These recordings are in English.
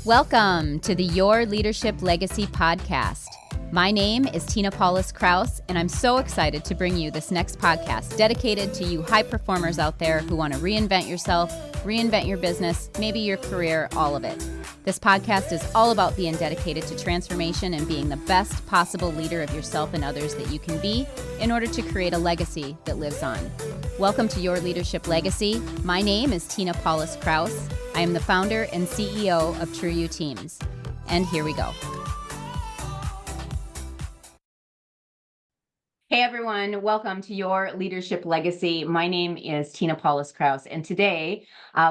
Welcome to the Your Leadership Legacy podcast. My name is Tina Paulus-Krause, and I'm so excited to bring you this next podcast dedicated to you high performers out there who want to reinvent yourself, reinvent your business, maybe your career, all of it. This podcast is all about being dedicated to transformation and being the best possible leader of yourself and others that you can be in order to create a legacy that lives on. Welcome to Your Leadership Legacy. My name is Tina Paulus-Krause. I am the founder and CEO of True You Teams. And here we go. Hey everyone, welcome to Your Leadership Legacy. My name is Tina Paulus-Krause, and today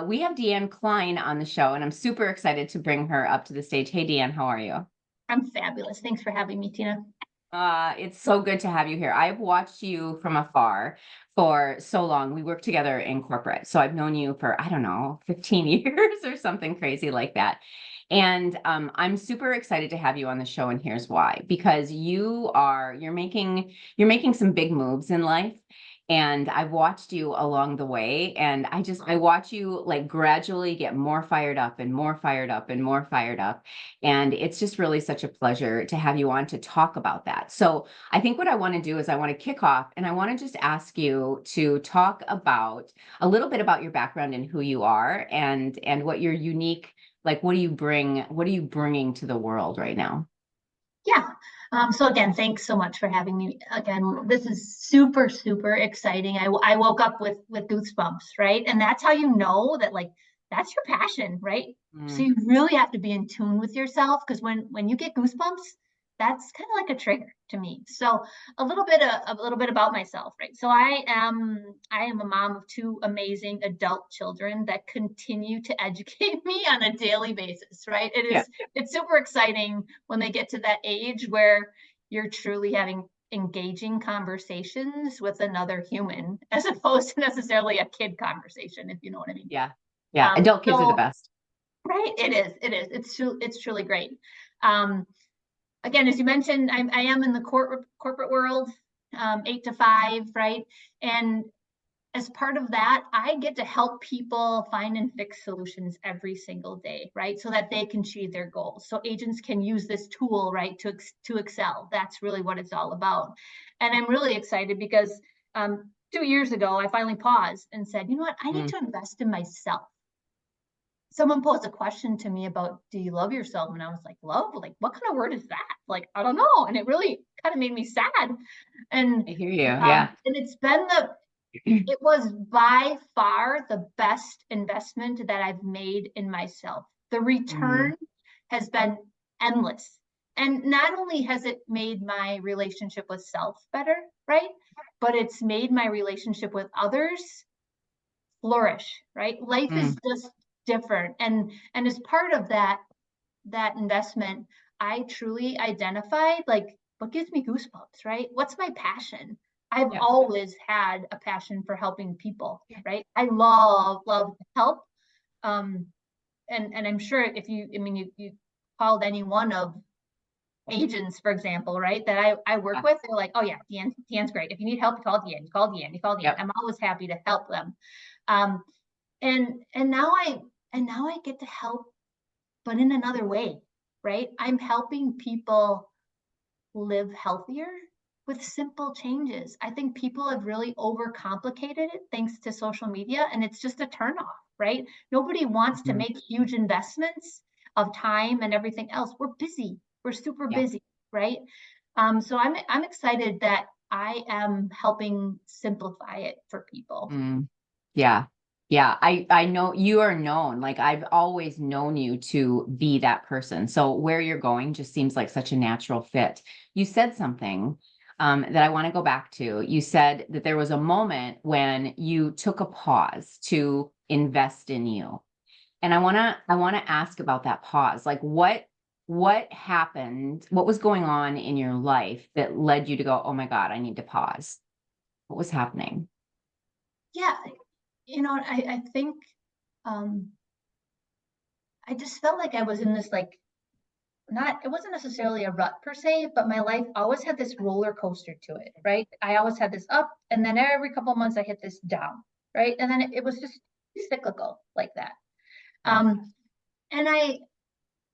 we have Deanne Klein on the show, and I'm super excited to bring her up to the stage. Hey Deanne, how are you? I'm fabulous. Thanks for having me, Tina. It's so good to have you here. I've watched you from afar for so long. We work together in corporate, so I've known you for, 15 years or something crazy like that. And I'm super excited to have you on the show, and here's why. Because you're making some big moves in life, and I've watched you along the way, and I watch you like gradually get more fired up and more fired up and more fired up. And it's just really such a pleasure to have you on to talk about that. So I think what I want to do is I want to kick off, and I want to just ask you to talk about a little bit about your background and who you are, and what your unique, like, what are you bringing to the world right now? Yeah. So again, thanks so much for having me. Again, this is super, super exciting. I woke up with goosebumps, right? And that's how you know that, like, that's your passion, right? So you really have to be in tune with yourself, because when you get goosebumps, that's kind of like a trigger to me. So a little bit about myself, right? So I am a mom of two amazing adult children that continue to educate me on a daily basis, right? It's super exciting when they get to that age where you're truly having engaging conversations with another human, as opposed to necessarily a kid conversation, if you know what I mean. Yeah. Yeah. Adult kids are the best. Right. It is. It's truly great. Um, Again, as you mentioned, I am in the corporate world, 8 to 5, right? And as part of that, I get to help people find and fix solutions every single day, right? So that they can achieve their goals. So agents can use this tool, right, to excel. That's really what it's all about. And I'm really excited because 2 years ago, I finally paused and said, you know what? I need to invest in myself. Someone posed a question to me about, do you love yourself? And I was like, love? Like, what kind of word is that? Like, I don't know. And it really kind of made me sad. And I hear you. Yeah. and it was by far the best investment that I've made in myself. The return has been endless. And not only has it made my relationship with self better, right? But it's made my relationship with others flourish, right? Life is just different. And as part of that investment, I truly identified, like, what gives me goosebumps, right? What's my passion? I've always had a passion for helping people, right? I love to help. And I'm sure if you called any one of agents, for example, right, that I work with, they're like, oh yeah, Deanne's great. If you need help, you call Deanne. You call Deanne. You call Deanne. I'm always happy to help them. Um, and now I get to help, but in another way, right? I'm helping people live healthier with simple changes. I think people have really overcomplicated it thanks to social media, and it's just a turnoff, right? Nobody wants to make huge investments of time and everything else. We're busy. We're super busy, right? So I'm excited that I am helping simplify it for people. Yeah. Yeah. I know you are known. Like, I've always known you to be that person. So where you're going just seems like such a natural fit. You said something that I want to go back to. You said that there was a moment when you took a pause to invest in you. And I want to ask about that pause. Like, what happened? What was going on in your life that led you to go, oh my God, I need to pause? What was happening? Yeah, I think I just felt like I was in this, like, it wasn't necessarily a rut per se, but my life always had this roller coaster to it, right? I always had this up, and then every couple of months I hit this down, right? And then it was just cyclical like that. And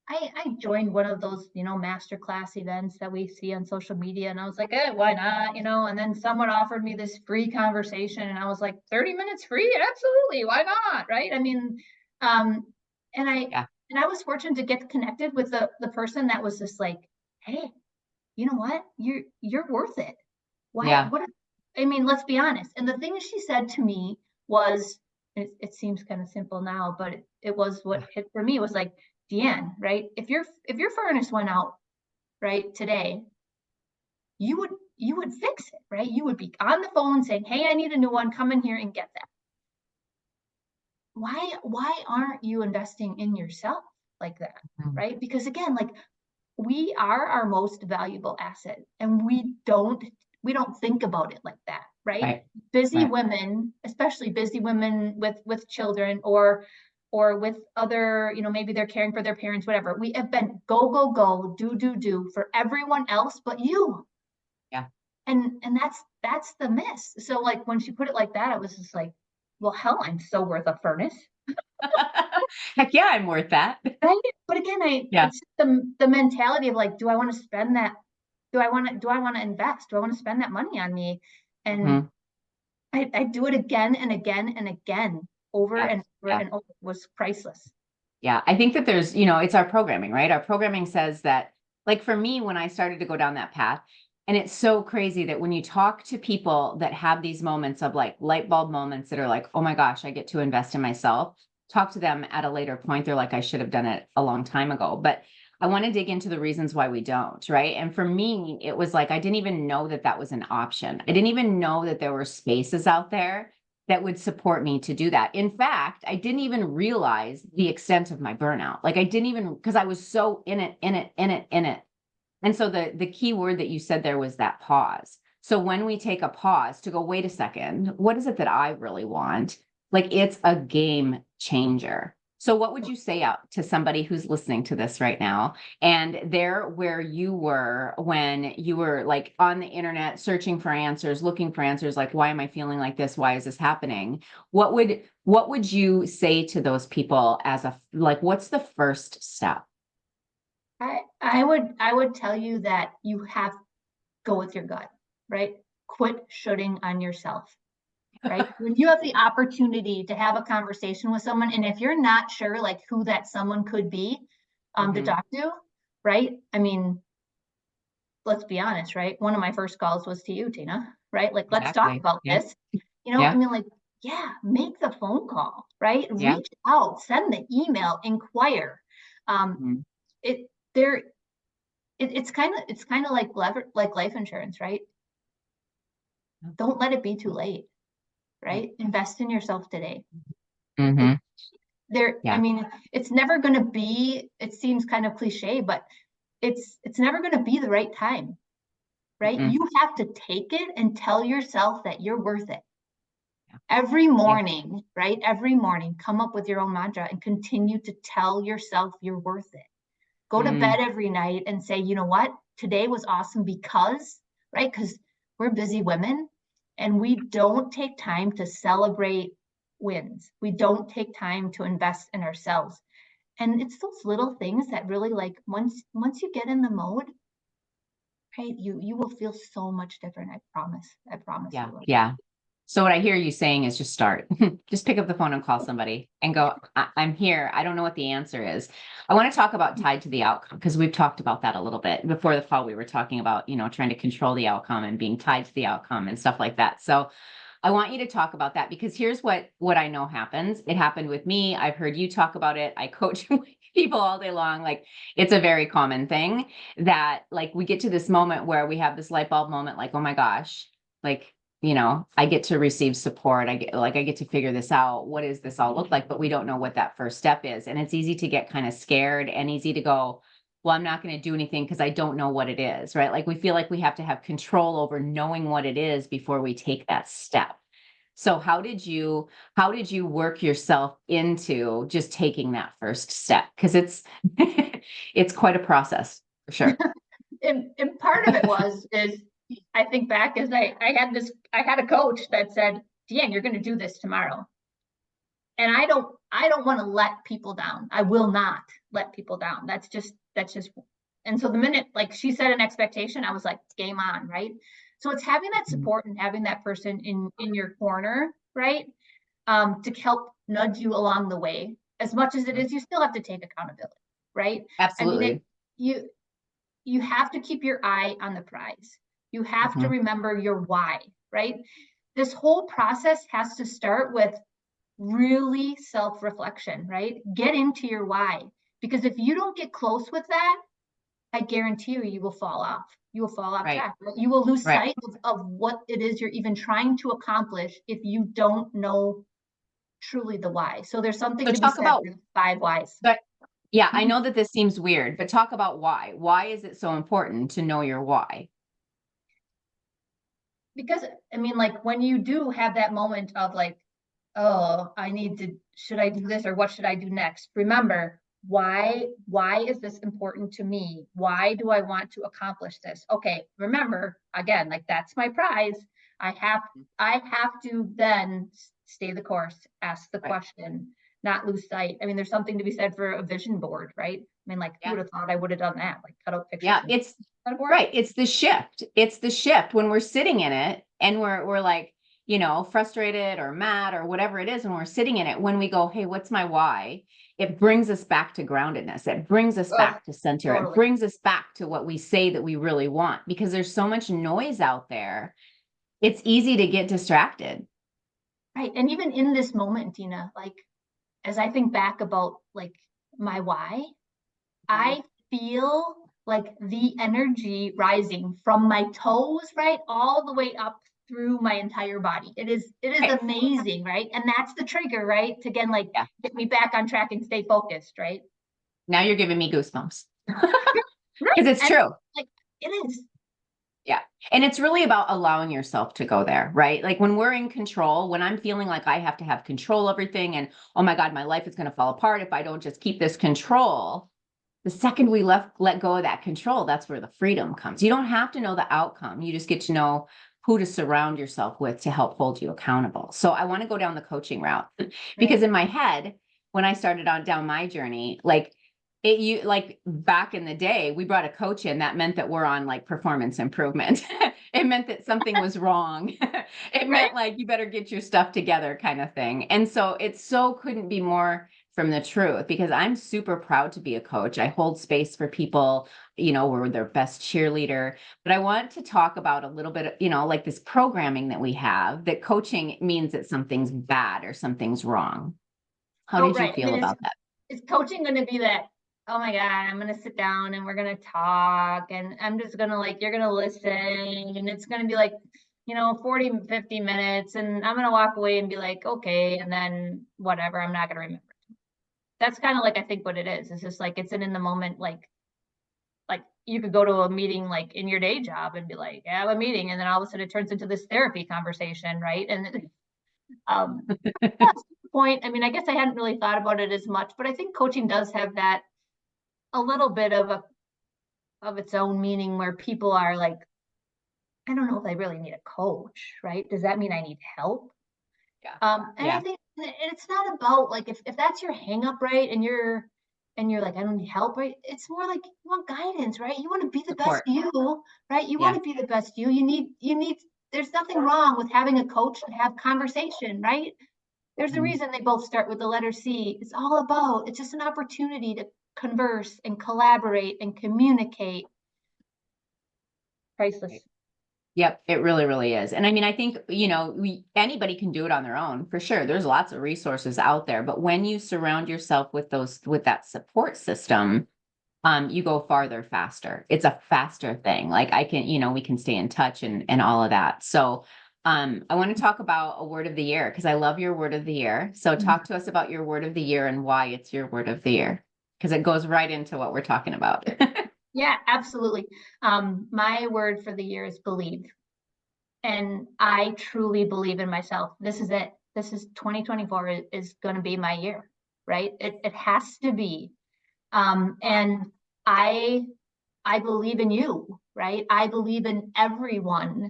I joined one of those, masterclass events that we see on social media, and I was like, why not? And then someone offered me this free conversation, and I was like, 30 minutes free? Absolutely. Why not? Right. I mean, um, and I, Yeah. and I was fortunate to get connected with the person that was just like, hey, you know what? You're worth it. Why, Yeah. what, I mean, let's be honest. And the thing she said to me was, it seems kind of simple now, but it was what hit for me was like, Deanne, right? If your furnace went out, right, today, you would fix it, right? You would be on the phone saying, hey, I need a new one, come in here and get that. Why aren't you investing in yourself like that? Mhm. Right? Because again, like we are our most valuable asset, and we don't think about it like that, right? Right. Busy Right. women, especially busy women with children, or with other, maybe they're caring for their parents, whatever. We have been go go go, do for everyone else but you. Yeah. And that's the miss. So like when she put it like that, I was just like, well, hell, I'm so worth a furnace. Heck yeah, I'm worth that. Right? But again, Yeah. it's the mentality of like, do I want to spend that? Do I want to invest? Do I want to spend that money on me? And Mhm. I do it again and again and again, over Yeah. and over Yeah. and over. It was priceless. Yeah. I think that there's, it's our programming, right? Our programming says that, like for me, when I started to go down that path, and it's so crazy that when you talk to people that have these moments of like light bulb moments that are like, oh my gosh, I get to invest in myself, talk to them at a later point. They're like, I should have done it a long time ago. But I want to dig into the reasons why we don't, right? And for me, it was like, I didn't even know that that was an option. I didn't even know that there were spaces out there that would support me to do that. In fact, I didn't even realize the extent of my burnout. Like I didn't even, because I was so in it, in it, in it, in it. And so the key word that you said there was that pause. So when we take a pause to go, wait a second, what is it that I really want? Like it's a game changer. So what would you say out to somebody who's listening to this right now and they're where you were when you were like on the internet searching for answers, looking for answers, like why am I feeling like this? Why is this happening? What would you say to those people as a like what's the first step? I would tell you that you have go with your gut, right? Quit shooting on yourself, right? When you have the opportunity to have a conversation with someone, and if you're not sure like who that someone could be, to Mhm. talk to, right? I mean, let's be honest, right? One of my first calls was to you, Tina, right? Like, let's talk Exactly. about Yeah. this. I Yeah. mean, like, yeah, make the phone call, right? Yeah. Reach out, send the email, inquire. Um, Mhm. it there, it's kind of like life insurance, right? Don't let it be too late, Right. right? Invest in yourself today. It, Mhm. I Yeah. mean, it's never going to be. It seems kind of cliche, but it's never going to be the right time, right? Mm-mm. You have to take it and tell yourself that you're worth it. Yeah. Every Yeah. morning, right? Every morning, come up with your own mantra and continue to tell yourself you're worth it. Go to Mm. bed every night and say, you know what? Today was awesome because, right? Because we're busy women and we don't take time to celebrate wins. We don't take time to invest in ourselves. And it's those little things that really like once you get in the mode, right? You will feel so much different. I promise. I promise you Yeah. will. Yeah. So what I hear you saying is just start. Just pick up the phone and call somebody and go, I'm here. I don't know what the answer is. I want to talk about tied to the outcome because we've talked about that a little bit. Before the call, we were talking about, trying to control the outcome and being tied to the outcome and stuff like that. So I want you to talk about that because here's what I know happens. It happened with me. I've heard you talk about it. I coach people all day long. Like it's a very common thing that like we get to this moment where we have this light bulb moment, like, oh my gosh, like, I get to receive support. I get to figure this out. What does this all look like? But we don't know what that first step is. And it's easy to get kind of scared and easy to go, well, I'm not going to do anything because I don't know what it is, right? Like we feel like we have to have control over knowing what it is before we take that step. So how did you work yourself into just taking that first step? Because it's it's quite a process for sure. And part of it is I think back as I had a coach that said, Deanne, you're going to do this tomorrow. and I don't want to let people down. I will not let people down. That's just, and so the minute like she set an expectation, I was like, game on, right? So it's having that support and having that person in your corner, right? To help nudge you along the way. As much as it is, you still have to take accountability, right? I mean, Absolutely. you have to keep your eye on the prize. You have to Mhm. remember your why, right? This whole process has to start with really self-reflection, right? Get into your why. Because if you don't get close with that, I guarantee you will fall off. You will fall off Right. track. You will lose Right. sight of what it is you're even trying to accomplish if you don't know truly the why. So there's something So to be talk said about, for the 5 whys. but yeah, I know that this seems weird, but talk about why. Why is it so important to know your why? Because I mean, like when you do have that moment of like, oh, I need to, should I do this or what should I do next? Remember, why is this important to me? Why do I want to accomplish this? Okay, remember, again, like that's my prize. I have I have to then stay the course, ask the Right. question, not lose sight. I mean, there's something to be said for a vision board, right? I mean, like who Yeah. would have thought I would have done that? Like cut out pictures Yeah. and It's on a board. right. It's the shift. It's the shift when we're sitting in it and we're like, frustrated or mad or whatever it is, and we're sitting in it, when we go, hey, what's my why? It brings us back to groundedness. It brings us Oh, back to center. It totally. brings us back to what we say that we really want, because there's so much noise out there. It's easy to get distracted. Right. And even in this moment, Tina, like as I think back about like my why, Mhm. I feel like the energy rising from my toes, right, all the way up through my entire body. It is Right. amazing, right? And that's the trigger, right? To again like Yeah. get me back on track and stay focused, right? Now you're giving me goosebumps Right. because it's And true. like it is. Yeah. And it's really about allowing yourself to go there, right? Like when we're in control, when I'm feeling like I have to have control everything and oh my God, my life is going to fall apart if I don't just keep this control. The second we let go of that control, that's where the freedom comes. You don't have to know the outcome. You just get to know who to surround yourself with to help hold you accountable. So I want to go down the coaching route because Right. in my head, when I started on down my journey, like you like back in the day, we brought a coach in. That meant that we're on like performance improvement. It meant that something was wrong. It Right. meant like you better get your stuff together kind of thing. And so it so couldn't be more from the truth, because I'm super proud to be a coach. I hold space for people, we're their best cheerleader. But I want to talk about a little bit, like this programming that we have, that coaching means that something's bad or something's wrong. How Oh, did you right. I feel mean, about that? is coaching going to be that, oh my God, I'm going to sit down and we're going to talk and I'm just going to like, you're going to listen and it's going to be like, 40, 50 minutes and I'm going to walk away and be like, okay. And then whatever, I'm not going to remember. That's kind of like, I think what it is. It's just like, it's an in the moment, like you could go to a meeting like in your day job and be like, yeah, I have a meeting. And then all of a sudden it turns into this therapy conversation. Right. And um, that's the point. I mean, I guess I hadn't really thought about it as much, but I think coaching does have that a little bit of its own meaning where people are like, I don't know if I really need a coach, right? Does that mean I need help? Yeah. And I Yeah. think it's not about like if that's your hang up, right? And you're like, I don't need help, right? It's more like you want guidance, right? You want to be the best Support. you, right? You want Yeah. to be the best you. You need there's nothing wrong with having a coach and have conversation, right? There's a Mhm. reason they both start with the letter C. It's all about, it's just an opportunity to converse and collaborate and communicate. Right. Priceless. Yep, it really, really is. And I mean, I think, anybody can do it on their own for sure. There's lots of resources out there, but when you surround yourself with that support system, you go farther faster. It's a faster thing. Like we can stay in touch and all of that. So, I want to talk about a word of the year because I love your word of the year. So talk to us about your word of the year and why it's your word of the year, because it goes right into what we're talking about. Yeah, absolutely. My word for the year is believe. And I truly believe in myself. This is it. This is 2024 is going to be my year, right? It has to be. And I I believe in you, right? I believe in everyone.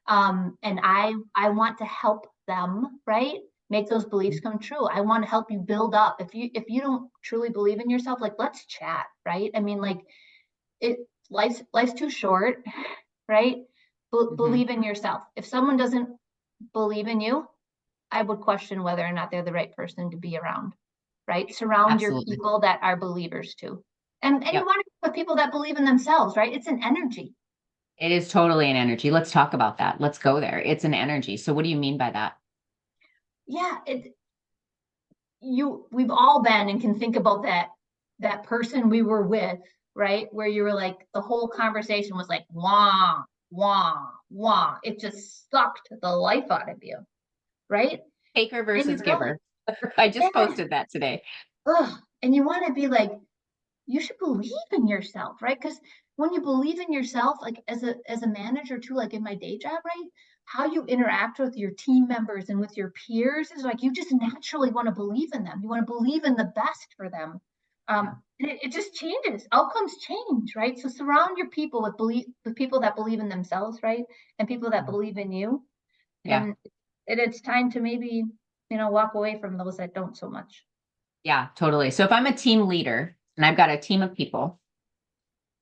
And I want to help them, right? make those beliefs come true. I want to help you build up. If you don't truly believe in yourself, like, let's chat, right? I mean, like, life's too short, right? Believe in yourself. If someone doesn't believe in you, I would question whether or not they're the right person to be around, right? Surround your Absolutely. people that are believers too. And you Yep. want to be with people that believe in themselves, right? It's an energy. It is totally an energy. Let's talk about that. Let's go there. It's an energy. So what do you mean by that? Yeah, we've all been and can think about that person we were with, right? Where you were like, the whole conversation was like, wah, wah, wah. It just sucked the life out of you, right? Taker And you versus realize, giver. I just yeah, posted that today. ugh, and you want to be like, you should believe in yourself, right? Because when you believe in yourself, like as a manager too, like in my day job, right? How you interact with your team members and with your peers is like, you just naturally want to believe in them. You want to believe in the best for them. Yeah. And it just changes. Outcomes change, right? So surround your people with people that believe in themselves, right? And people that believe in you. Yeah. And it's time to maybe, walk away from those that don't so much. Yeah, totally. So if I'm a team leader and I've got a team of people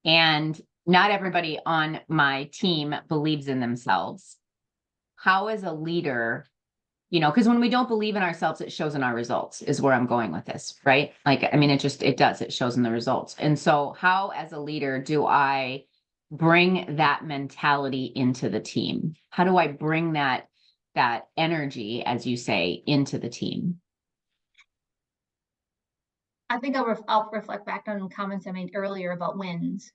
and not everybody on my team believes in themselves, how as a leader, because when we don't believe in ourselves, it shows in our results, is where I'm going with this, right? Like, I mean, it does, it shows in the results. And so how as a leader do I bring that mentality into the team? How do I bring that energy, as you say, into the team? I think I'll reflect back on comments I made earlier about wins,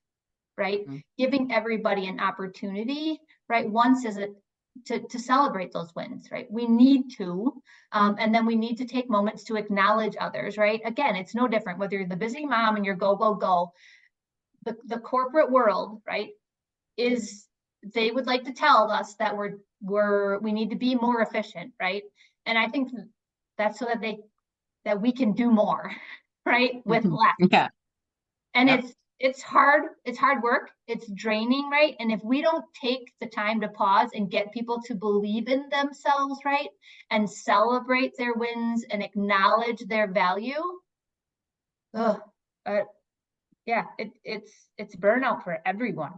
right? Mhm. Giving everybody an opportunity, right? Once is it to celebrate those wins, right? We need to, and then we need to take moments to acknowledge others, right? Again, it's no different whether you're the busy mom and you're go, go, go. The corporate world, right, is they would like to tell us that we need to be more efficient, right? And I think that's so that we can do more, right, with less. Yeah. And Yep. it's hard work, it's draining, right? And if we don't take the time to pause and get people to believe in themselves, right, and celebrate their wins and acknowledge their value, ugh, uh, yeah, it's burnout for everyone.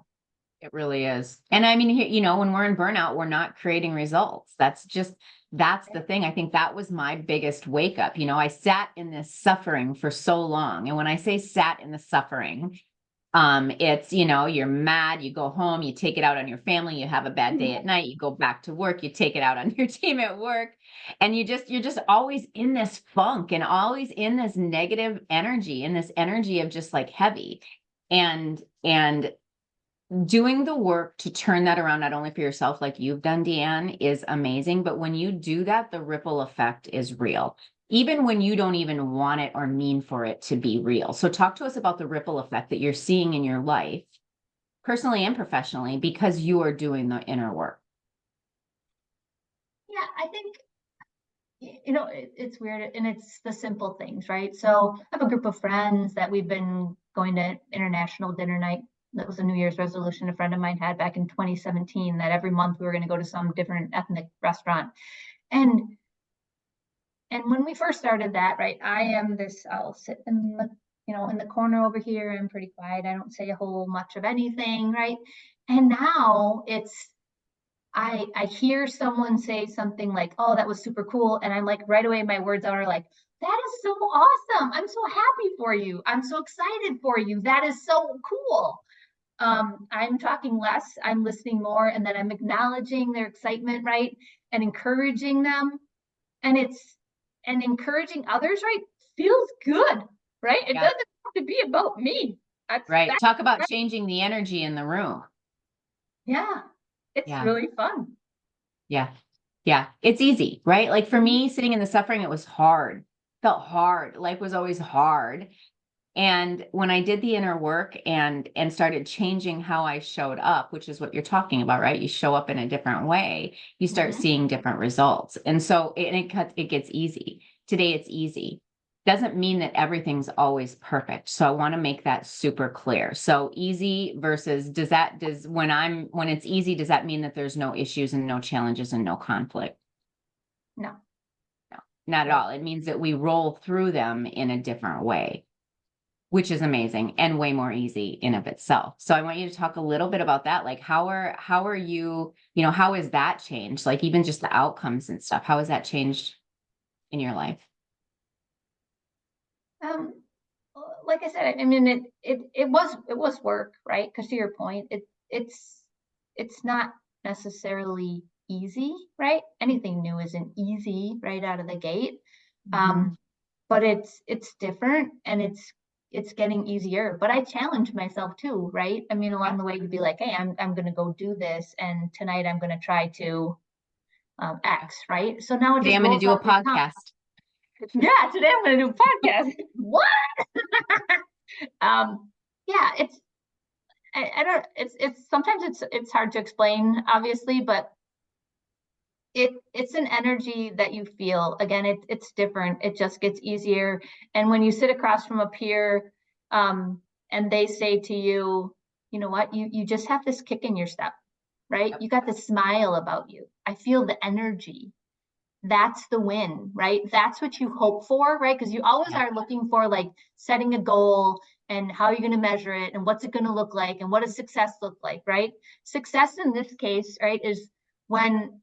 It really is. And I mean, when we're in burnout, we're not creating results. That's the thing. I think that was my biggest wake up. I sat in this suffering for so long. And when I say sat in the suffering, it's, you're mad, you go home, you take it out on your family, you have a bad day at night, you go back to work, you take it out on your team at work. And you're just always in this funk and always in this negative energy, in this energy of just like heavy. And doing the work to turn that around, not only for yourself, like you've done, Deanne, is amazing. But when you do that, the ripple effect is real, even when you don't even want it or mean for it to be real. So talk to us about the ripple effect that you're seeing in your life, personally and professionally, because you are doing the inner work. Yeah, I think it's weird, and it's the simple things, right? So I have a group of friends that we've been going to international dinner night. That was a New Year's resolution a friend of mine had back in 2017, that every month we were going to go to some different ethnic restaurant. And when we first started that, right, I'll sit in the corner over here. I'm pretty quiet. I don't say a whole much of anything, right? And now I hear someone say something like, "Oh, that was super cool," and I'm like, right away, my words are like, "That is so awesome! I'm so happy for you. I'm so excited for you. That is so cool." I'm talking less, I'm listening more, and then I'm acknowledging their excitement, right, and encouraging them, and encouraging others, right, feels good, right? It Yeah. doesn't have to be about me. Right. That's Talk about right. changing the energy in the room. Yeah, it's Yeah. really fun. Yeah. Yeah. It's easy, right? Like for Mhm. me, sitting in the suffering, it was hard. Felt hard. Life was always hard. And when I did the inner work and started changing how I showed up, which is what you're talking about, right? You show up in a different way, you start Mhm. seeing different results. And so it gets easy. Today it's easy. Doesn't mean that everything's always perfect. So I want to make that super clear. So easy versus when it's easy, does that mean that there's no issues and no challenges and no conflict? No. No. not at Right. all. It means that we roll through them in a different way, which is amazing and way more easy in of itself. So I want you to talk a little bit about that. Like how are you, how has that changed? Like even just the outcomes and stuff. How has that changed in your life? Um, like I said, I mean, it was work, right? Because to your point, it's not necessarily easy, right? Anything new isn't easy right out of the gate. Mhm. But it's different and it's getting easier. But I challenge myself too, right? I mean, along Yep. the way to be like, hey, I'm gonna go do this, and tonight I'm gonna try to Yeah. X, right? So now it Today just I'm going to rolls do a off the tongue. podcast. Yeah, today I'm gonna do a podcast. What? um, yeah, I don't it's sometimes it's hard to explain, obviously, but it's an energy that you feel. Again, it's different. It just gets easier. And when you sit across from a peer, um, and they say to you, you know what, you just have this kick in your step, right? Yep. You got this smile about you. I feel the energy. That's the win, right? That's what you hope for, right? Because you always Yep. are looking for like setting a goal and how you're going to measure it and what's it going to look like and what does success look like, right? Success in this case, right, is when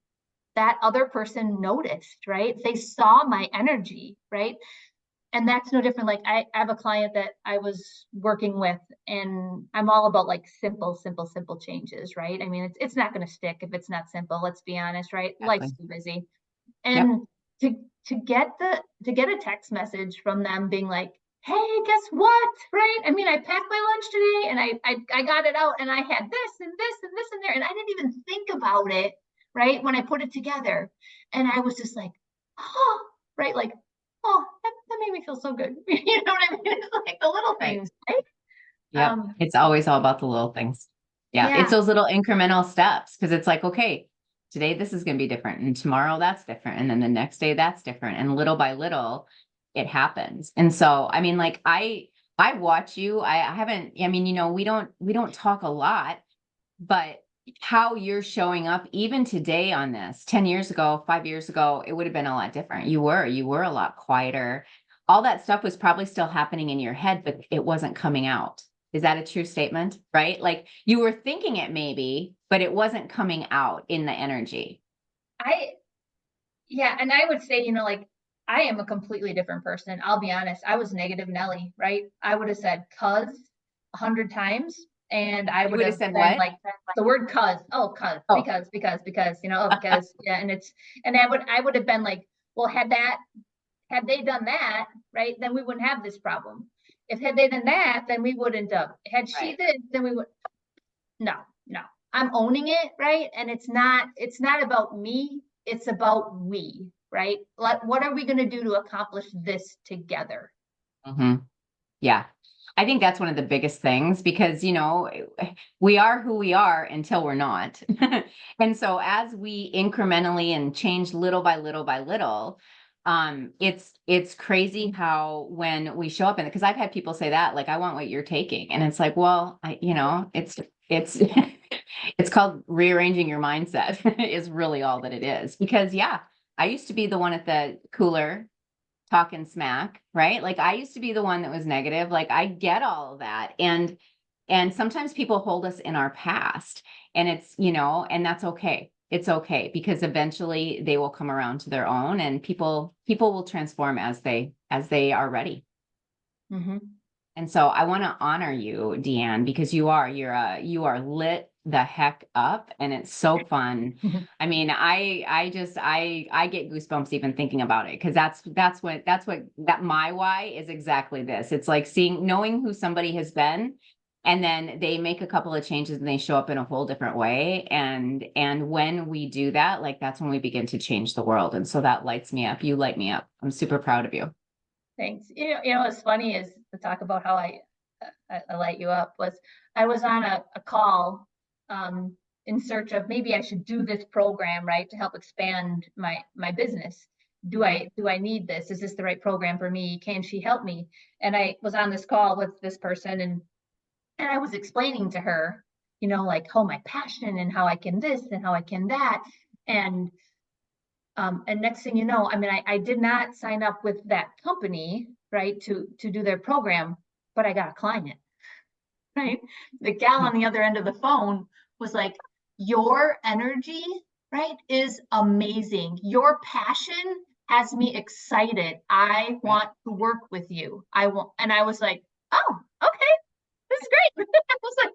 that other person noticed, right? They saw my energy, right? And that's no different. Like I have a client that I was working with, and I'm all about like simple changes, right? I mean, it's not going to stick if it's not simple. Let's be honest, right? Life's Exactly. too busy. Yep. And to to get a text message from them being like, hey, guess what? Right? I mean, I packed my lunch today and I got it out and I had this and this and this in there. And I didn't even think about it, right? When I put it together. And I was just like, oh, right, like, oh, that made me feel so good. You know what I mean? It's like the little Right. things, right? Yep. It's always all about the little things. Yeah. It's Yeah. those little incremental steps because it's like, okay, today this is going to be different. And tomorrow that's different. And then the next day that's different. And little by little, it happens. And so, I mean, like I watch you. I haven't, I mean, we don't talk a lot, but how you're showing up even today on this 10 years ago, 5 years ago, it would have been a lot different. You were a lot quieter. All that stuff was probably still happening in your head, but it wasn't coming out. Is that a true statement? Right? Like you were thinking it maybe, but it wasn't coming out in the energy. I Yeah, and I would say, like I am a completely different person. I'll be honest. I was negative Nelly, right? I would have said cuz 100 times, and I You would would have have said been what? like the word cuz. Oh, cuz, Oh, because, oh, because, yeah, and I would have been like, well, had they done that, right, then we wouldn't have this problem. If had they done that, then we wouldn't have. Had she right. did, then we would. No, no. I'm owning it, right? And it's not about me, it's about we, right? Like what are we going to do to accomplish this together? Hmm. Yeah. I think that's one of the biggest things because, we are who we are until we're not. And so as we incrementally and change little by little by little, it's crazy how when we show up in it, because I've had people say that, like, I want what you're taking. And it's like, well, it's it's called rearranging your mindset is really all that it is. Because yeah, I used to be the one at the cooler talking smack, right? Like I used to be the one that was negative. Like I get all of that. And sometimes people hold us in our past and and that's okay. It's okay because eventually they will come around to their own and people will transform as they are ready. Mm-hmm. And so I want to honor you, Deanne, because you are lit the heck up and it's so fun. I mean, I get goosebumps even thinking about it because that my why is exactly this. It's like knowing who somebody has been and then they make a couple of changes and they show up in a whole different way. And when we do that, like that's when we begin to change the world. And so that lights me up. You light me up. I'm super proud of you. Thanks. What's funny is to talk about how I light you up was I was on a call in search of maybe I should do this program, right, to help expand my business. Do I need this? Is this the right program for me? Can she help me? And I was on this call with this person, and I was explaining to her, like, oh, my passion and how I can this and how I can that. And And next thing you know, I mean, I did not sign up with that company, right, to do their program, but I got a client, right? The gal on the other end of the phone was like, your energy, right, is amazing. Your passion has me excited. I Right. want to work with you. I want, and I was like, oh, okay, this is great. I was like,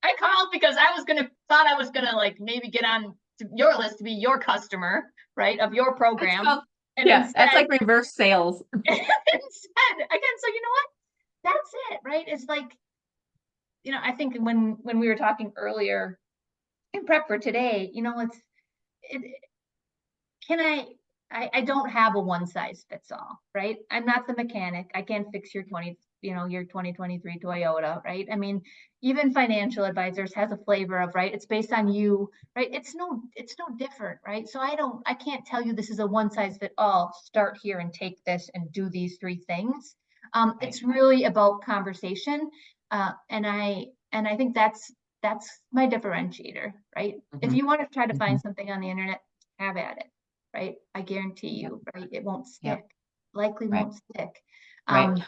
I called because thought I was gonna like maybe get on to your list to be your customer, right, of your That's program. called, And yeah, that's instead, like reverse sales. again, so you know what? That's it, right? It's like, I think when we were talking earlier in prep for today, it, can I don't have a one size fits all, right? I'm not the mechanic. I can't fix your 2023 Toyota, right? I mean, even financial advisors has a flavor of, right? It's based on you, right? It's no different, right? So I can't tell you this is a one size fit all. Start here and take this and do these three things. Right. It's really about conversation. And I think that's my differentiator, right? If Mhm. you want to try to Mhm. find something on the internet, have at it, right? I guarantee Yep. you, right? It won't Yep. stick. Likely Right. won't stick. Right. Um,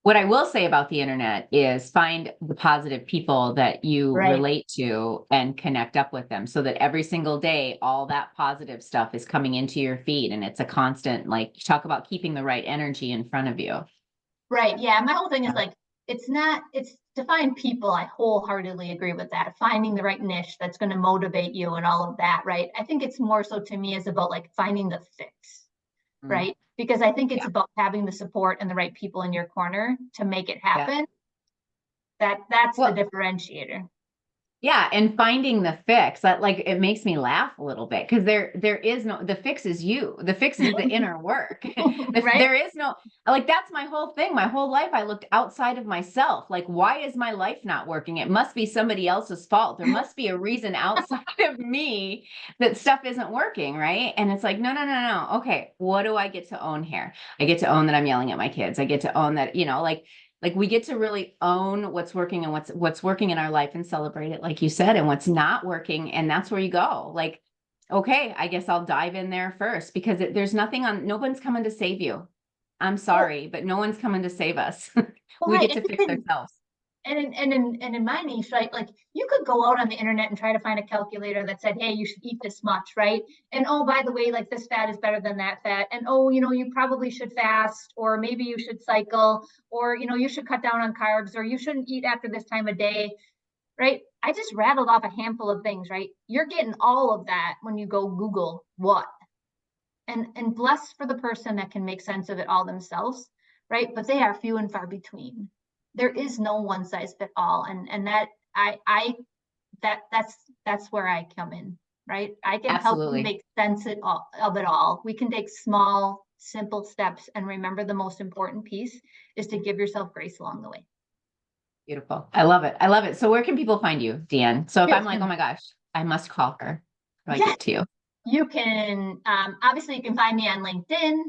What I will say about the internet is find the positive people that you right, relate to and connect up with them so that every single day all that positive stuff is coming into your feed and it's a constant, like, talk about keeping the right energy in front of you. right. Yeah, my whole thing is Yeah. like it's to find people. I wholeheartedly agree with that. Finding the right niche that's going to motivate you and all of that, right? I think it's more so to me is about like finding the fix, Mm. right? Because I think it's Yeah. about having the support and the right people in your corner to make it Yeah. happen. That's the Well, differentiator. yeah, and finding the fix that, like, it makes me laugh a little bit because there is no, the fix is you. The fix is the inner work. Right? There is no, like, that's my whole thing. My whole life I looked outside of myself. Like, why is my life not working? It must be somebody else's fault. There must be a reason outside of me that stuff isn't working, right? And it's like, no, no, no, no. Okay, what do I get to own here? I get to own that I'm yelling at my kids. I get to own that, like we get to really own what's working and what's working in our life and celebrate it, like you said, and what's not working. And that's where you go. Like, okay, I guess I'll dive in there first because there's no one's coming to save you. I'm Oh, sorry, but no one's coming to save us. well, We right. get And to you fix can ourselves. and in my niche, right, like you could go out on the internet and try to find a calculator that said, hey, you should eat this much, right? And oh, by the way, like this fat is better than that fat. And oh, you probably should fast, or maybe you should cycle, or you should cut down on carbs, or you shouldn't eat after this time of day, right? I just rattled off a handful of things, right? You're getting all of that when you go Google what. And blessed for the person that can make sense of it all themselves, right? But they are few and far between. There is no one size fit all, and that I that's where I come in, right? I can help you Absolutely. make sense of it all. We can take small, simple steps, and remember the most important piece is to give yourself grace along the way. Beautiful. I love it. I love it. So where can people find you, Deanne? So if I'm Yes, like, oh my gosh, I must call her, how do I yes, get to you? you can, obviously, you can find me on LinkedIn.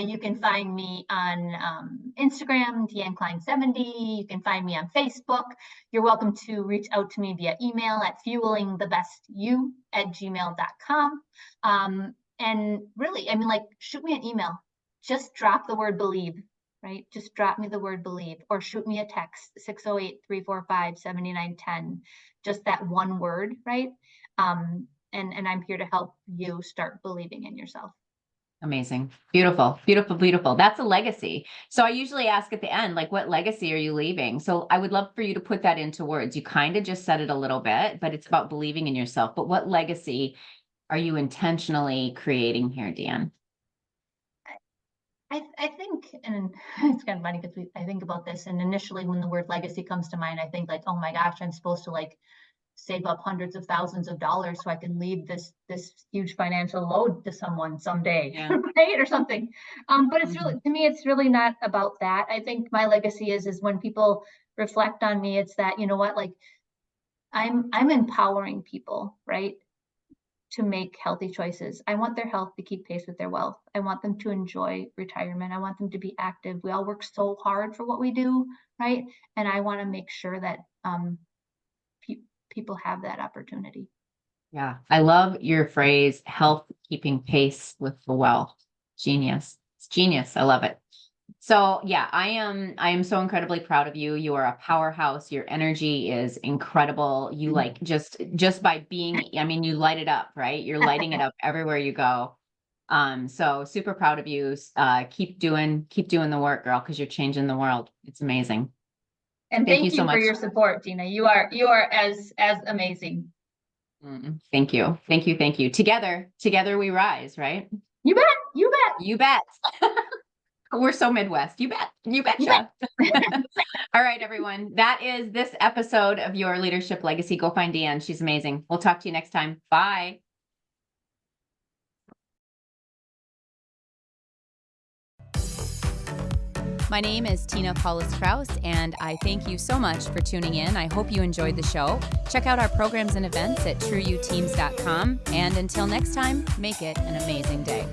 You can find me on Instagram, Deanne Klein 70. You can find me on Facebook. You're welcome to reach out to me via email at fuelingthebestyou@gmail.com. And really, I mean, like, shoot me an email. Just drop the word believe, right? Just drop me the word believe or shoot me a text, 608-345-7910. Just that one word, right? And I'm here to help you start believing in yourself. Amazing. Beautiful, beautiful, beautiful. That's a legacy. So I usually ask at the end, like, what legacy are you leaving? So I would love for you to put that into words. You kind of just said it a little bit, but it's about believing in yourself. But what legacy are you intentionally creating here, Dan? I think, and it's kind of funny because I think about this, and initially when the word legacy comes to mind, I think like, oh my gosh, I'm supposed to like save up hundreds of thousands of dollars so I can leave this huge financial load to someone someday, Yeah. right, or something. But it's really, Mhm. to me, it's really not about that. I think my legacy is when people reflect on me, it's that, you know what, like I'm empowering people, right, to make healthy choices. I want their health to keep pace with their wealth. I want them to enjoy retirement. I want them to be active. We all work so hard for what we do, right? And I want to make sure that pe- people have that opportunity. Yeah. I love your phrase, health keeping pace with the wealth. Genius. It's genius. I love it. So yeah, I am so incredibly proud of you. You are a powerhouse. Your energy is incredible. You like just by being, I mean, you light it up, right? You're lighting it up everywhere you go. So super proud of you. Keep doing the work, girl, because you're changing the world. It's amazing. And Thank you thank so you for much. your support, Tina. You are as amazing. Thank you. Thank you. Thank you. Together we rise, right? You bet. You bet. You bet. We're so Midwest. You bet. You You bet. betcha. All right, everyone. That is this episode of Your Leadership Legacy. Go find Deanne. She's amazing. We'll talk to you next time. Bye. My name is Tina Paulus-Krause, and I thank you so much for tuning in. I hope you enjoyed the show. Check out our programs and events at trueyouteams.com. And until next time, make it an amazing day.